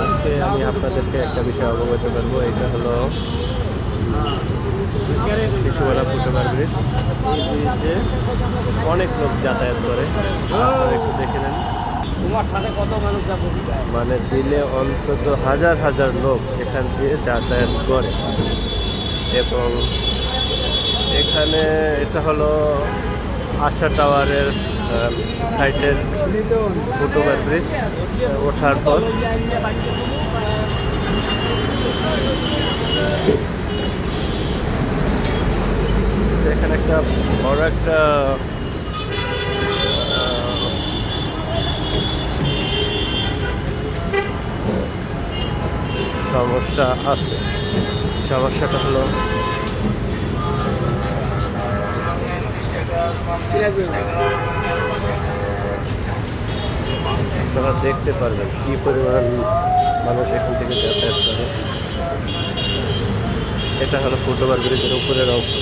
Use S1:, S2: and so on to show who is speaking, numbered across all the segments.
S1: আজকে আমি আপনাদেরকে একটা বিষয় অবগত করবো। এটা হলো শিশুবেলা ফুটওভার ব্রিজ। এই ব্রিজে অনেক লোক যাতায়াত করে, একটু দেখে নেন।
S2: তোমার সাথে কত মানুষ যাবো?
S1: মানে দিনে অন্তত হাজার হাজার লোক এখান দিয়ে যাতায়াত করে। এবং এখানে এটা হলো আশা টাওয়ারের সাইটের ফুটওভার ব্রিজ। ওঠার পর এখানে একটা বড় একটা সমস্যা আছে। সমস্যাটা হলো আপনারা দেখতে পারবেন কি পরিমাণ মানুষ এখান থেকে যাতায়াত করে। এটা হলো ফুটওভার ব্রিজের উপরের অংশ।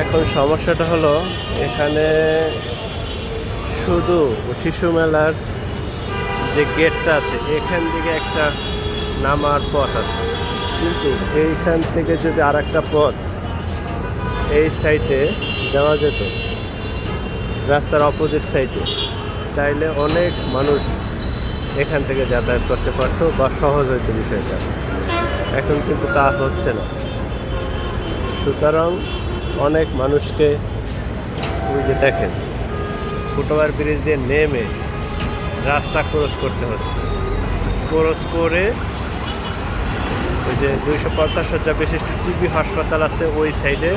S1: এখন সমস্যাটা হলো এখানে শুধু শিশু মেলার যে গেটটা আছে এখান থেকে একটা নামার পথ আছে, কিন্তু এইখান থেকে যদি আর একটা পথ এই সাইডে দেওয়া যেত, রাস্তার অপোজিট সাইডে, তাইলে অনেক মানুষ এখান থেকে যাতায়াত করতে পারতো বা সহজ হইতো বিষয়টা। এখন কিন্তু তা হচ্ছে না। সুতরাং অনেক মানুষকে ওই যে দেখেন ফুটওভার ব্রিজ দিয়ে নেমে রাস্তা ক্রস করতে হচ্ছে। ক্রস করে ওই যে 250 শয্যা বিশিষ্ট টিবি হাসপাতাল আছে ওই সাইডে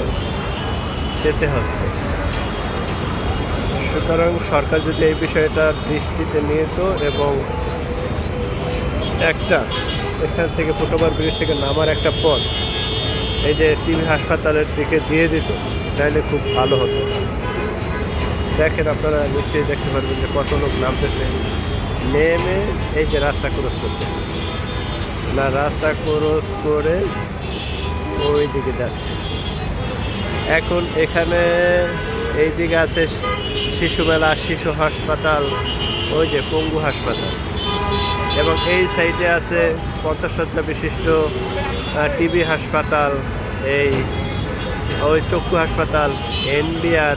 S1: যেতে হচ্ছে। সুতরাং সরকার যদি এই বিষয়টা দৃষ্টিতে নিত এবং একটা এখান থেকে ফুটওভার ব্রিজ থেকে নামার একটা পথ এই যে টিবি হাসপাতালের দিকে দিয়ে দিত, তাহলে খুব ভালো হতো। দেখেন আপনারা নিশ্চয়ই দেখতে পারবেন যে কত লোক নামতেছে, নেমে এই যে রাস্তা ক্রস করতেছে, না রাস্তা ক্রস করে ওই দিকে যাচ্ছে। এখন এখানে এই দিকে আছে শিশু মেলা, শিশু হাসপাতাল, ওই যে পঙ্গু হাসপাতাল, এবং এই সাইডে আছে 50 শয্যা বিশিষ্ট টিবি হাসপাতাল, এই ওই চক্ষু হাসপাতাল, এনবিআর,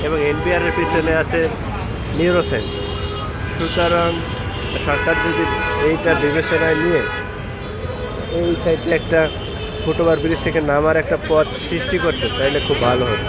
S1: এবং এনবিআরের পিছনে আছে নিউরোসায়েন্স। সুতরাং সরকার যদি এইটা বিবেচনায় নিয়ে এই সাইডে একটা ফুটওভার ব্রিজ থেকে নামার একটা পথ সৃষ্টি করতে, তাইলে খুব ভালো হতো।